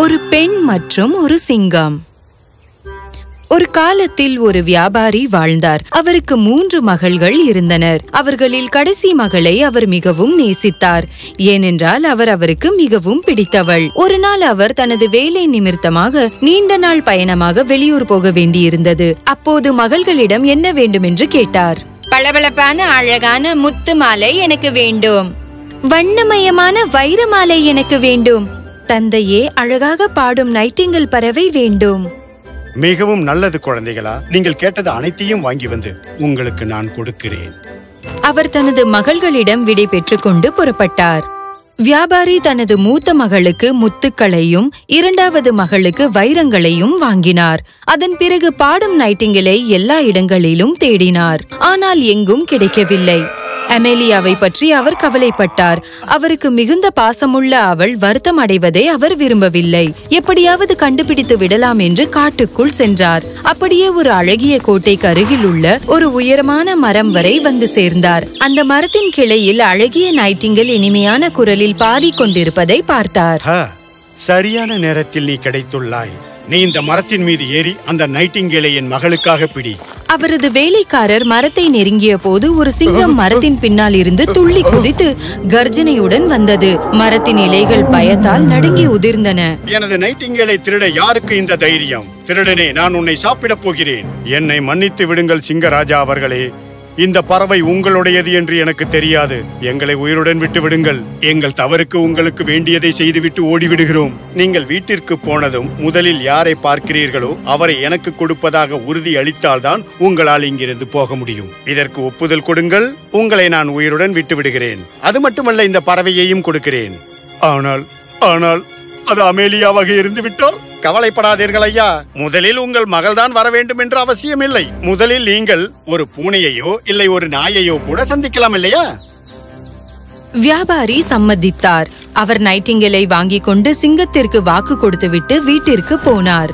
ஒரு பெண் மற்றும் ஒரு சிங்கம். ஒரு காலத்தில் ஒரு வியாபாரி வாழ்ந்தார். அவருக்கு 3 மகள்கள் இருந்தனர். அவர்களில் கடைசி மகளை அவர் மிகவும் நேசித்தார். ஏனென்றால் அவருக்கு மிகவும் பிடித்தவள். ஒரு நாள் அவர் தனது வேலை நிமித்தமாக நீண்ட நாள் பயணமாக வெளியூர் போக வேண்டியிருந்தது. அப்போது மகள்களிடம் என்ன வேண்டும் என்று கேட்டார். பளபளப்பான அழகான முத்து மாலை எனக்கு வேண்டும். வண்ணமயமான வைர மாலை எனக்கு வேண்டும். தந்தையே, அழகாக பாடும் நைட்டிங்கல் பறவை வேண்டும். மிகவும் நல்லது குழந்தைகளா, நீங்கள் கேட்டது அனைத்தையும் வாங்கி வந்து உங்களுக்கு நான் கொடுக்கிறேன். அவர் தனது மகள்களிடம் விடை பெற்றுக் கொண்டு புறப்பட்டார். வியாபாரி தனது மூத்த மகளுக்கு முத்துக்களையும் 2வது மகளுக்கு வைரங்களையும் வாங்கினார். அதன் பிறகு பாடும் நைட்டிங்கலை எல்லா இடங்களிலும் தேடினார். ஆனால் எங்கும் கிடைக்கவில்லை. அமேலியாவை பற்றி அவர் கவலைப்பட்டார். அவருக்கு மிகுந்த பாசமுள்ள அவள் வருத்தம் அடைவதை அவர் விரும்பவில்லை. எப்படியாவது கண்டுபிடித்து விடலாம் என்று காட்டுக்குள் சென்றார். அப்படியே ஒரு அழகிய கோட்டைக்கு அருகில் உள்ள ஒரு உயரமான மரம் வரை வந்து சேர்ந்தார். அந்த மரத்தின் கிளையில் அழகிய நைட்டிங்கல் இனிமையான குரலில் பாடிக்கொண்டிருப்பதை பார்த்தார். சரியான நேரத்தில் நீ கிடைத்துள்ளாய். நீ இந்த மரத்தின் மீது ஏறி அந்த நைட்டிங்கேலை என் மகளுக்காக பிடி. அவரது வேலைக்காரர் மரத்தை நெருங்கிய போது ஒரு சிங்கம் மரத்தின் பின்னால் இருந்து துள்ளி குதித்து கர்ஜனையுடன் வந்தது. மரத்தின் இலைகள் பயத்தால் நடுங்கி உதிர்ந்தன. எனது நைட்டிங்கேலை திருட யாருக்கு இந்த தைரியம்? திருடனே, நான் உன்னை சாப்பிடப் போகிறேன். என்னை மன்னித்து விடுங்கள் சிங்கராஜா அவர்களே. இந்த பறவை உங்களுடையது என்று எனக்கு தெரியாது. எங்களை உயிருடன் விட்டு விடுங்கள். எங்கள் தவறுக்கு உங்களுக்கு வேண்டியதை செய்துவிட்டு ஓடிவிடுகிறோம். நீங்கள் வீட்டிற்கு போனதும் முதலில் யாரை பார்க்கிறீர்களோ அவரை எனக்கு கொடுப்பதாக உறுதி அளித்தால்தான் உங்களால் இங்கிருந்து போக முடியும். இதற்கு ஒப்புதல் கொடுங்கள். உங்களை நான் உயிருடன் விட்டு விடுகிறேன். அது மட்டுமல்ல, இந்த பறவையையும் கொடுக்கிறேன். ஆனால் அது அமேலியாவாக இருந்து விட்டால்? கவலைப்படாதீர்கள் ஐயா. முதலில் உங்கள் மகள்தான் வர வேண்டும் என்று அவசியமில்லை. முதலில் நீங்கள் ஒரு பூனையையோ இல்லை ஒரு நாயையோ கூட சந்திக்கலாம் இல்லையா? வியாபாரி சம்மதித்தார். அவர் நைட்டிங்கலை வாங்கிக் கொண்டு சிங்கத்திற்கு வாக்கு கொடுத்துவிட்டு வீட்டிற்கு போனார்.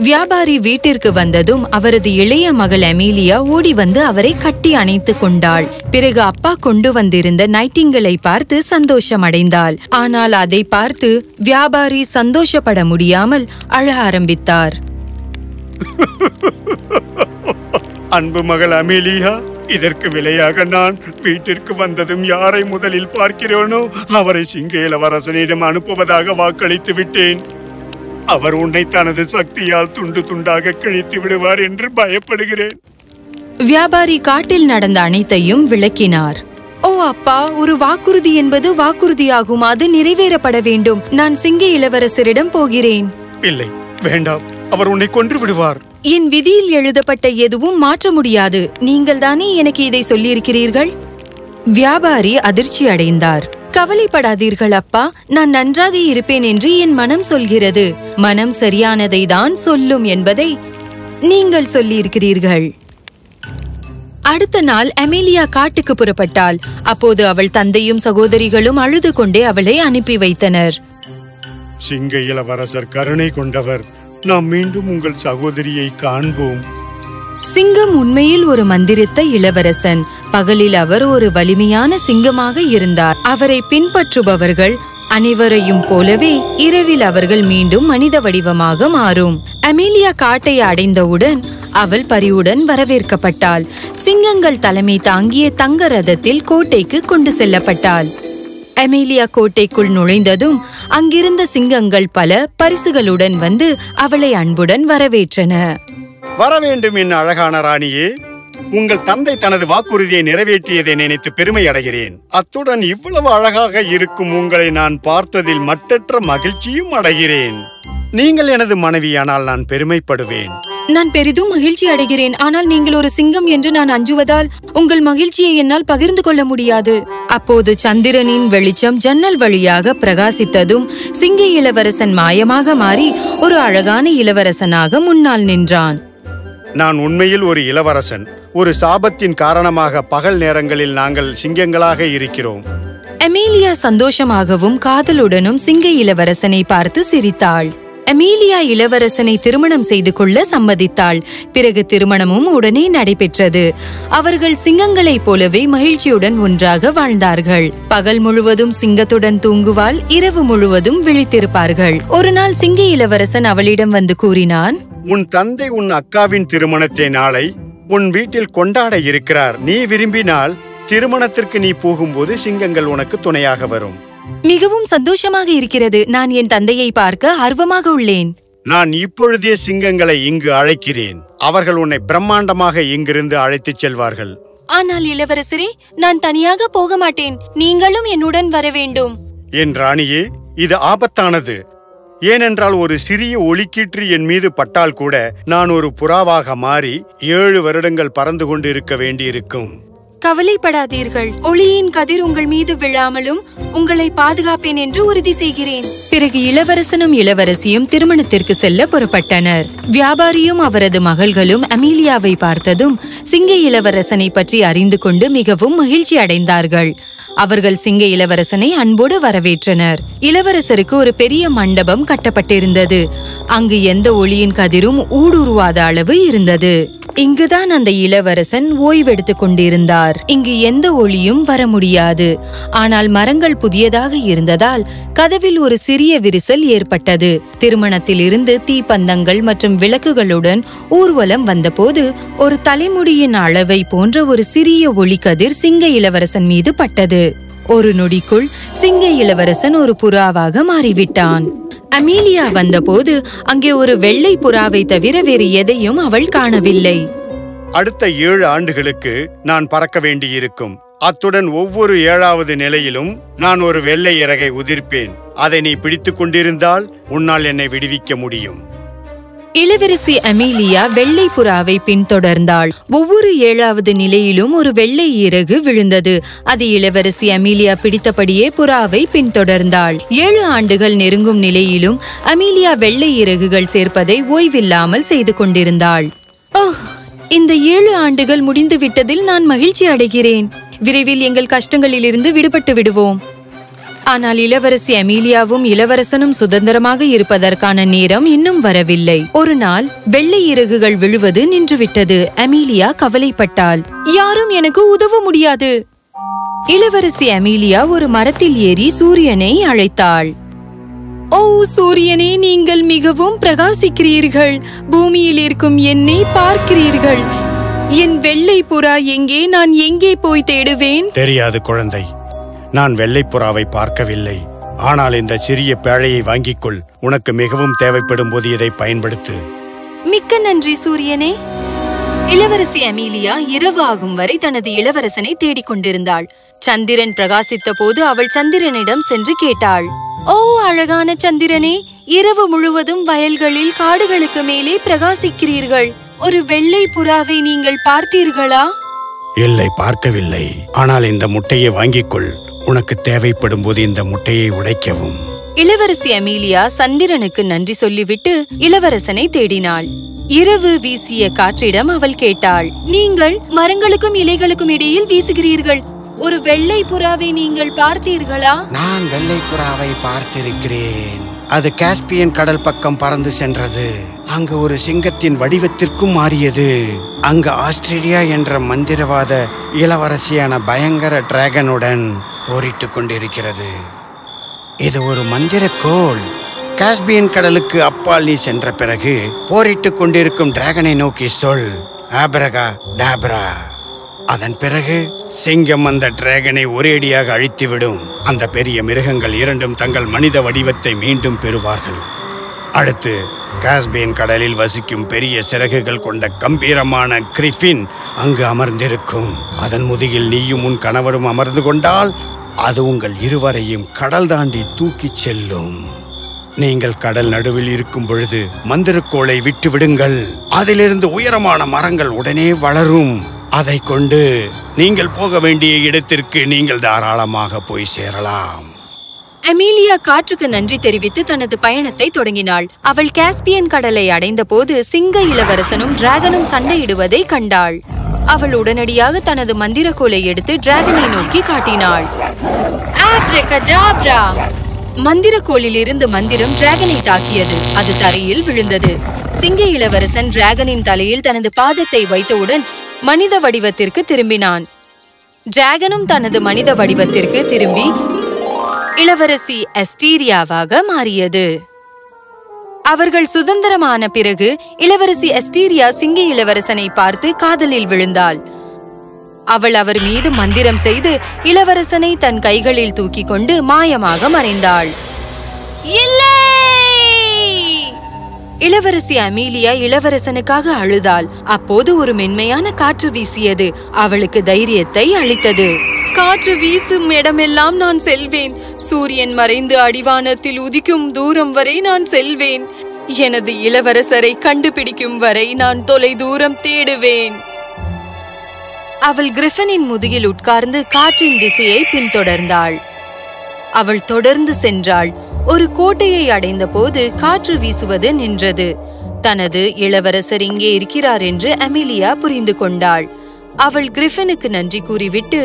வியாபாரி வீட்டிற்கு வந்ததும் அவரது இளைய மகள் அமேலியா ஓடி வந்து அவரை கட்டி அணைத்துக் கொண்டாள். பிறகு அப்பா கொண்டு வந்திருந்த நைட்டிங்கலை பார்த்து சந்தோஷம் அடைந்தாள். ஆனால் அதை பார்த்து வியாபாரி சந்தோஷப்பட முடியாமல் அழ ஆரம்பித்தார். அன்பு மகள் அமேலியா, இதற்கு விலையாக நான் வீட்டிற்கு வந்ததும் யாரை முதலில் பார்க்கிறேனோ அவரை சிங்க இளவரசனிடம் அனுப்புவதாக வாக்களித்து விட்டேன். அவர் உன்னை தனது சக்தியால் துண்டு துண்டாக கிழித்து விடுவார் என்று பயப்படுகிறேன். வியாபாரி காட்டில் நடந்த அனைத்தையும் விளக்கினார். ஓ அப்பா, ஒரு வாக்குறுதி என்பது வாக்குறுதியாகும். அது நிறைவேறப்பட வேண்டும். நான் சிங்க இளவரசரிடம் போகிறேன். இல்லை, வேண்டாம். அவர் உன்னை கொன்று விடுவார். என் விதியில் எழுதப்பட்ட எதுவும் மாற்ற முடியாது. நீங்கள் தானே எனக்கு இதை சொல்லியிருக்கிறீர்கள். வியாபாரி அதிர்ச்சி அடைந்தார். கவலைப்படாதீர்கள் அப்பா, நான் நன்றாக இருப்பேன் என்று என் மனம் சொல்கிறது. மனம் சரியானதை தான் சொல்லும் என்பதை நீங்கள் சொல்லியிருக்கிறீர்கள். அடுத்த நாள் அமேலியா காட்டுக்கு புறப்பட்டாள். அப்போது அவள் தந்தையும் சகோதரிகளும் அழுது கொண்டே அவளை அனுப்பி வைத்தனர். சிங்க இளவரசர் கருணை கொண்டவர். நாம் மீண்டும் உங்கள் சகோதரியை காண்போம். சிங்கம் உண்மையில் ஒரு மந்திரித்த இளவரசன். பகலில் அவர் ஒரு வலிமையான சிங்கமாக இருந்தார். அவரை பின்பற்றுபவர்கள் அனைவரையும் போலவே இரவில் அவர்கள் மீண்டும் மனித வடிவமாக மாறும். அமேலியா காட்டை அடைந்தவுடன் அவள் பரிவுடன் வரவேற்கப்பட்டாள். சிங்கங்கள் தலைமை தாங்கிய தங்க ரதத்தில் கோட்டைக்கு கொண்டு செல்லப்பட்டாள். அமேலியா கோட்டைக்குள் நுழைந்ததும் அங்கிருந்த சிங்கங்கள் பல பரிசுகளுடன் வந்து அவளை அன்புடன் வரவேற்றன. வர வேண்டும் என் அழகான ராணியே. உங்கள் தந்தை தனது வாக்குறுதியை நிறைவேற்றியதை நினைத்து பெருமை அடைகிறேன். அத்துடன் இவ்வளவு அழகாக இருக்கும் உங்களை நான் பார்த்ததில் மட்டற்ற மகிழ்ச்சியும் அடைகிறேன். நீங்கள் எனது மனைவியானால் நான் பெருமைப்படுவேன். நான் பெரிதும் மகிழ்ச்சி அடைகிறேன். ஆனால் நீங்கள் ஒரு சிங்கம் என்று நான் அஞ்சுவதால் உங்கள் மகிழ்ச்சியை என்னால் பகிர்ந்து கொள்ள முடியாது. அப்போது சந்திரனின் வெளிச்சம் ஜன்னல் வழியாக பிரகாசித்ததும் சிங்க இளவரசன் மாயமாக மாறி ஒரு அழகான இளவரசனாக முன்னால் நின்றான். நான் உண்மையில் ஒரு இளவரசன். ஒரு சாபத்தின் காரணமாக பகல் நேரங்களில் நாங்கள் சிங்கங்களாக இருக்கிறோம். அமேலியா சந்தோஷமாகவும் காதலுடனும் சிங்க இளவரசனை பார்த்து சிரித்தாள். அமீலியா இளவரசனை திருமணம் செய்து கொள்ள சம்மதித்தாள். பிறகு திருமணமும் உடனே நடைபெற்றது. அவர்கள் சிங்கங்களைப் போலவே மகிழ்ச்சியுடன் ஒன்றாக வாழ்ந்தார்கள். பகல் முழுவதும் சிங்கத்துடன் தூங்குவாள், இரவு முழுவதும் விழித்திருப்பார்கள். ஒரு நாள் சிங்க இளவரசன் அவளிடம் வந்து கூறினான், உன் தந்தை உன் அக்காவின் திருமணத்தை நாளை உன் வீட்டில் கொண்டாட இருக்கிறார். நீ விரும்பினால் திருமணத்திற்கு நீ போகும்போது சிங்கங்கள் உனக்கு துணையாக வரும். மிகவும் சந்தோஷமாக இருக்கிறது. நான் என் தந்தையை பார்க்க ஆர்வமாக உள்ளேன். நான் இப்பொழுதே சிங்கங்களை இங்கு அழைக்கிறேன். அவர்கள் உன்னை பிரம்மாண்டமாக இங்கிருந்து அழைத்துச் செல்வார்கள். ஆனால் இளவரசரே, நான் தனியாக போக மாட்டேன். நீங்களும் என்னுடன் வர வேண்டும். என் ராணியே, இது ஆபத்தானது. ஏனென்றால் ஒரு சிறிய ஒளிக்கீற்று என் மீது பட்டால் கூட நான் ஒரு புறாவாக மாறி 7 வருடங்கள் பறந்து கொண்டு இருக்க வேண்டியிருக்கும். கவலைப்படாதீர்கள். ஒளியின் கதிர் உங்கள் மீது விழாமலும் உங்களை பாதுகாப்பேன் என்று உறுதி செய்கிறேன். பிறகு இளவரசனும் இளவரசியும் திருமணத்திற்கு செல்ல புறப்பட்டனர். வியாபாரியும் அவரது மகள்களும் அமீலியாவை பார்த்ததும் சிங்க இளவரசனை பற்றி அறிந்து கொண்டு மிகவும் மகிழ்ச்சி அடைந்தார்கள். அவர்கள் சிங்க இளவரசனை அன்போடு வரவேற்றனர். இளவரசருக்கு ஒரு பெரிய மண்டபம் கட்டப்பட்டிருந்தது. அங்கு எந்த ஒளியின் கதிரும் ஊடுருவாத அளவு இருந்தது. இங்குதான் அந்த இளவரசன் ஓய்வெடுத்துக் கொண்டிருந்தார். இங்கு எந்த ஒளியும் வர முடியாது. ஆனால் மரங்கள் புதியதாக இருந்ததால் கதவில் ஒரு சிறிய விரிசல் ஏற்பட்டது. திருமணத்தில் இருந்து தீப்பந்தங்கள் மற்றும் விளக்குகளுடன் ஊர்வலம் வந்தபோது ஒரு தலைமுடியின் அளவை போன்ற ஒரு சிறிய ஒளிக்கதிர் சிங்க இளவரசன் மீது பட்டது. ஒரு நொடிக்குள் சிங்க இளவரசன் ஒரு புறாவாக மாறிவிட்டான். அமீலியா வந்தபோது அங்கே ஒரு வெள்ளை புறாவை தவிர வேறு எதையும் அவள் காணவில்லை. அடுத்த 7 ஆண்டுகளுக்கு நான் பறக்க வேண்டியிருக்கும். அத்துடன் ஒவ்வொரு 7வது நிலையிலும் நான் ஒரு வெள்ளை இறகை உதிர்ப்பேன். அதை நீ பிடித்துக் கொண்டிருந்தால் உன்னால் என்னை விடுவிக்க முடியும். இளவரசி அமீலியா வெள்ளை புறாவை பின்தொடர்ந்தாள். ஒவ்வொரு 7வது நிலையிலும் ஒரு வெள்ளை இறகு விழுந்தது. அது இளவரசி அமீலியா பிடித்தபடியே புறாவை பின்தொடர்ந்தாள். 7 ஆண்டுகள் நெருங்கும் நிலையிலும் அமீலியா வெள்ளை இறகுகள் சேர்ப்பதை ஓய்வில்லாமல் செய்து கொண்டிருந்தாள். இந்த 7 ஆண்டுகள் முடிந்து விட்டதில் நான் மகிழ்ச்சி அடைகிறேன். விரைவில் எங்கள் கஷ்டங்களிலிருந்து விடுபட்டு விடுவோம். ஆனால் இளவரசி அமீலியாவும் இளவரசனும் சுதந்திரமாக இருப்பதற்கான நேரம் இன்னும் வரவில்லை. ஒரு நாள் வெள்ளை இறகுகள் விழுவது நின்றுவிட்டது. அமீலியா கவலைப்பட்டாள். யாரும் எனக்கு உதவ முடியாது. இளவரசி அமீலியா ஒரு மரத்தில் ஏறி சூரியனை அழைத்தாள். ஓ சூரியனே, நீங்கள் மிகவும் பிரகாசிக்கிறீர்கள். பூமியில் இருக்கும் என்னை பார்க்கிறீர்கள். என் வெள்ளை புறா எங்கே? நான் எங்கே போய் தேடுவேன்? தெரியாது குழந்தை. நான் வெள்ளைப்புறாவை பார்க்கவில்லை. ஆனால் இந்த சிறிய பேழையை வாங்கிக் கொள். உனக்கு மிகவும் தேவைப்படும் போது இதை பயன்படுத்து. மிக்க நன்றி சூரியனே. இளவரசி அமீலியா இரவு ஆகும் வரை தனது இளவரசனை தேடிக் கொண்டிருந்தாள். சந்திரன் பிரகாசித்த போது அவள் சந்திரனிடம் சென்று கேட்டாள். ஓ அழகான சந்திரனே, இரவு முழுவதும் வயல்களில் காடுகளுக்கு மேலே பிரகாசிக்கிறீர்கள். ஒரு வெள்ளை புறாவை நீங்கள் பார்த்தீர்களா? இல்லை, பார்க்கவில்லை. ஆனால் இந்த முட்டையை வாங்கிக் கொள். உனக்கு தேவைப்படும் போது இந்த முட்டையை உடைக்கவும். இளவரசி அமீலியா சந்திரனுக்கு நன்றி சொல்லிவிட்டு இளவரசனை தேடினாள். இரவு வீசிய காற்றிடம் அவள் கேட்டாள். நீங்கள் மரங்களுக்கும் இலைகளுக்கும் இடையில் வீசுகிறீர்கள். ஒரு வெள்ளை புறாவை நீங்கள் பார்த்தீர்களா? நான் வெள்ளை புறாவை பார்த்திருக்கிறேன். அது காஸ்பியன் கடல் பக்கம் பறந்து சென்றது. அங்கு ஒரு சிங்கத்தின் வடிவத்திற்கும் மாறியது. அங்கு ஆஸ்திரேலியா என்ற மந்திரவாத இளவரசியான பயங்கர டிராகனுடன் போரிட்டுக் கொண்டிருக்கிறது. இது ஒரு மந்திரக்கோள். காஸ்பியன் கடலுக்கு அப்பால் நீ சென்ற பிறகு போரிட்டுக் கொண்டிருக்கும் டிராகனை நோக்கி சொல், ஆப்ரகா டாப்ரா. அதன் பிறகு சிங்கம் அந்த டிராகனை ஒரேடியாக அழித்துவிடும். அந்த பெரிய மிருகங்கள் இரண்டும் தங்கள் மனித வடிவத்தை மீண்டும் பெறுவார்கள். அடுத்து காஸ்பியன் கடலில் வசிக்கும் பெரிய சிறகுகள் கொண்ட கம்பீரமான கிரிஃபின் அங்கு அமர்ந்திருக்கும். அதன் முதுகில் நீயும் உன் கணவரும் அமர்ந்து கொண்டால் அது உங்கள் இருவரையும் கடல் தாண்டி தூக்கிச் செல்லும். நீங்கள் கடல் நடுவில் இருக்கும் பொழுது மந்திரக்கோளை விட்டு விடுங்கள். அதிலிருந்து உயரமான மரங்கள் உடனே வளரும். அதை கொண்டு நீங்கள் போக வேண்டிய இடத்திற்கு நீங்கள் தாராளமாக போய் சேரலாம். அமீலியா காற்றுக்கு நன்றி தெரிவித்து தனது பயணத்தை தொடங்கினாள். அவள் காஸ்பியன் கடலை அடைந்த போது சிங்க இளவரசனும் டிராகனும் சண்டையிடுவதை கண்டாள். அவள் உடனடியாக தனது மந்திரக்கோலை எடுத்து டிராகனை நோக்கி காட்டினாள். ஆப்ரகடாப்ரா! மந்திரக்கோலில் இருந்து மந்திரம் டிராகனை தாக்கியது. அது தரையில் விழுந்தது. சிங்க இளவரசன் டிராகனின் தலையில் தனது பாதத்தை வைத்தவுடன் மனித வடிவத்திற்கு திரும்பினான். டிராகனும் தனது மனித வடிவத்திற்கு திரும்பி இளவரசி அஸ்டீரியாவாக மாறியது. அவர்கள் சுதந்திரமான பிறகு இளவரசி அஸ்டீரியா சிங்க இளவரசனை பார்த்து காதலில் விழுந்தாள். அவள் அவர் மீது மந்திரம் செய்து இளவரசனை தன் கைகளில் தூக்கி கொண்டு மாயமாக மறைந்தாள். இல்லை! இளவரசி அமீலியா இளவரசனுக்காக அழுதாள். அப்போது ஒரு மென்மையான காற்று வீசியது. அவளுக்கு தைரியத்தை அளித்தது. காற்று வீசும் இடமெல்லாம் நான் செல்வேன். சூரியன் மறைந்து அடிவானத்தில் உதிக்கும் தூரம் வரை நான் செல்வேன். எனது இளவரசரை கண்டுபிடிக்கும் வரை நான் தொலை தூரம் தேடுவேன். அவள் கிரிஃபனின் முதுகில் உட்கார்ந்து காற்றின் திசையை பின்தொடர்ந்தாள். அவள் தொடர்ந்து சென்றாள். ஒரு கோட்டையை அடைந்த போது காற்று வீசுவது நின்றது. தனது இளவரசர் இங்கே இருக்கிறார் என்று அமீலியா புரிந்து கொண்டாள். அவள் கிரிஃபனுக்கு நன்றி கூறிவிட்டு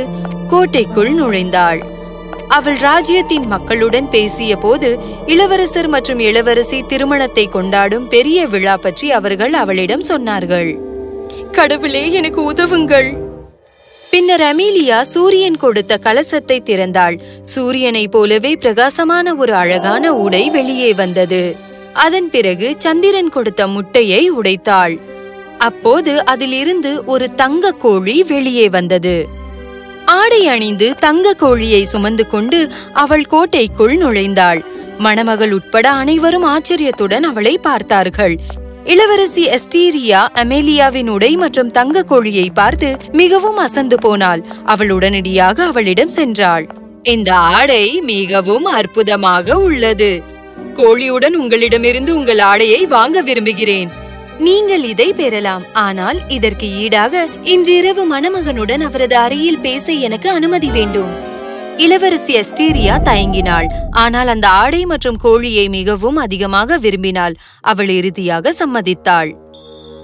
கோட்டைக்குள் நுழைந்தாள். அவள் ராஜ்யத்தின் மக்களுடன் பேசிய போது இளவரசர் மற்றும் இளவரசி திருமணத்தை கொண்டாடும் பெரிய விழா பற்றி அவர்கள் அவளிடம் சொன்னார்கள். கடவுளே, எனக்கு உதவுங்கள். பின்னர் அமீலியா சூரியன் கொடுத்த கலசத்தை திறந்தாள். சூரியனை போலவே பிரகாசமான ஒரு அழகான உடை வெளியே வந்தது. அதன் பிறகு சந்திரன் கொடுத்த முட்டையை உடைத்தாள். அப்போது அதிலிருந்து ஒரு தங்க கோழி வெளியே வந்தது. ஆடை அணிந்து தங்க கோழியை சுமந்து கொண்டு அவள் கோட்டைக்குள் நுழைந்தாள். மணமகள் உட்பட அனைவரும் ஆச்சரியத்துடன் அவளை பார்த்தார்கள். இளவரசி அஸ்டீரியா அமேலியாவின் உடை மற்றும் தங்க கோழியை பார்த்து மிகவும் அசந்து போனாள். அவள் உடனடியாக அவளிடம் சென்றாள். இந்த ஆடை மிகவும் அற்புதமாக உள்ளது. கோழியுடன் உங்களிடமிருந்து உங்கள் ஆடையை வாங்க விரும்புகிறேன். நீங்கள் இதை பெறலாம். ஆனால் இதற்கு ஈடாக இன்றிரவு மணமகனுடன் அவரது அறையில் பேச எனக்கு அனுமதி வேண்டும். இளவரசி அஸ்டீரியா தயங்கினாள். ஆனால் அந்த ஆடை மற்றும் கோழியை மிகவும் அதிகமாக விரும்பினாள். அவள் இறுதியாக சம்மதித்தாள்.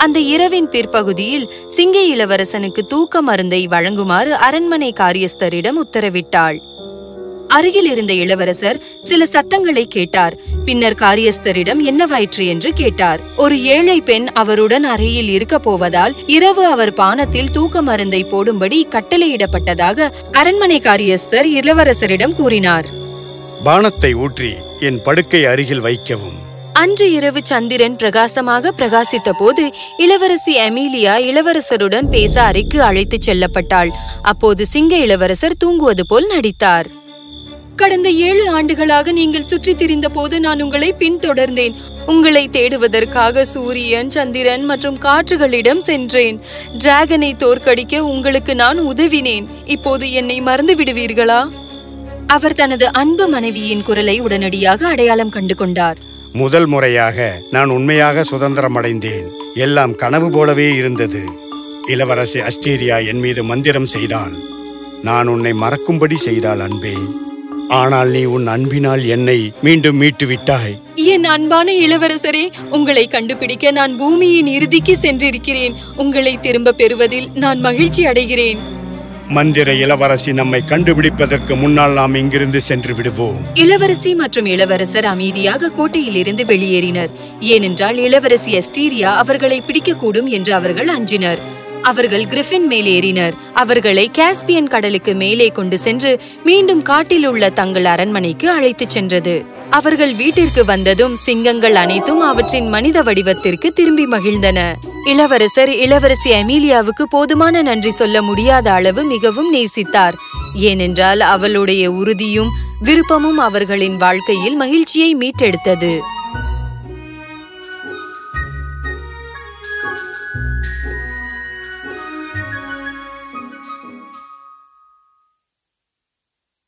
அந்த இரவின் பிற்பகுதியில் சிங்க இளவரசனுக்கு தூக்க மருந்தை வழங்குமாறு அரண்மனை காரியஸ்தரிடம் உத்தரவிட்டாள். அருகில் இருந்த இளவரசர் சில சத்தங்களை கேட்டார். பின்னர் காரியஸ்தரிடம் என்னவாயிற்று என்று கேட்டார். ஒரு ஏழை பெண் அவருடன் அறையில் இருக்க போவதால் இரவு அவர் பானத்தில் தூக்க மருந்தை போடும்படி கட்டளையிடப்பட்டதாக அரண்மனை காரியஸ்தர் இளவரசரிடம் கூறினார். பானத்தை ஊற்றி என் படுக்கை அருகில் வைக்கவும். அன்று இரவு சந்திரன் பிரகாசமாக பிரகாசித்த போது இளவரசி அமீலியா இளவரசருடன் பேச அறைக்கு அழைத்துச் செல்லப்பட்டாள். அப்போது சிங்க இளவரசர் தூங்குவது போல் நடித்தார். கடந்த 7 ஆண்டுகளாக நீங்கள் சுற்றி திரிந்த போது நான் உங்களை பின்தொடர்ந்தேன். உங்களை தேடுவதற்காக சூரியன், சந்திரன் மற்றும் காற்றுகளிடம் சென்றேன். டிராகனை தோற்கடிக்க உங்களுக்கு நான் உதவினேன். இப்போது என்னை மறந்து விடுவீர்களா? அவர் தனது அன்பு மனைவியின் குரலை உடனடியாக அடையாளம் கண்டு கொண்டார். முதல் முறையாக நான் உண்மையாக சுதந்திரம் அடைந்தேன். எல்லாம் கனவு போலவே இருந்தது. இளவரசி அஸ்டீரியா என் மீது மந்திரம் செய்தாள். நான் உன்னை மறக்கும்படி செய்தாள் அன்பே. ஆனால் நீ உன் அன்பினால் என்னை மீண்டும் மீட்டு விட்டாய். என் அன்பான இளவரசரே, உங்களை கண்டுபிடிக்க நான் பூமியின் இறுதிக்கு சென்றிருக்கிறேன். உங்களை திரும்ப பெறுவதில் நான் மகிழ்ச்சி அடைகிறேன். மந்திர இளவரசி நம்மை கண்டுபிடிப்பதற்கு முன்னால் நாம் இங்கிருந்து சென்று விடுவோம். இளவரசி மற்றும் இளவரசர் அமைதியாக கோட்டையில் இருந்து வெளியேறினர். ஏனென்றால் இளவரசி அஸ்டீரியா அவர்களை பிடிக்கக்கூடும் என்று அவர்கள் அஞ்சினர். அவர்கள் கிரிஃபின் மேல் ஏறினர். அவர்களை காஸ்பியன் கடலுக்கு மேலே கொண்டு சென்று மீண்டும் காட்டில் உள்ள தங்கள் அரண்மனைக்கு அழைத்துச் சென்றது. அவர்கள் வீட்டிற்கு வந்ததும் சிங்கங்கள் அனைத்தும் அவற்றின் மனித வடிவத்திற்கு திரும்பி மகிழ்ந்தன. இளவரசர் இளவரசி அமீலியாவுக்கு போதுமான நன்றி சொல்ல முடியாத அளவு மிகவும் நேசித்தார். ஏனென்றால் அவளுடைய உறுதியும் விருப்பமும் அவர்களின் வாழ்க்கையில் மகிழ்ச்சியை மீட்டெடுத்தது.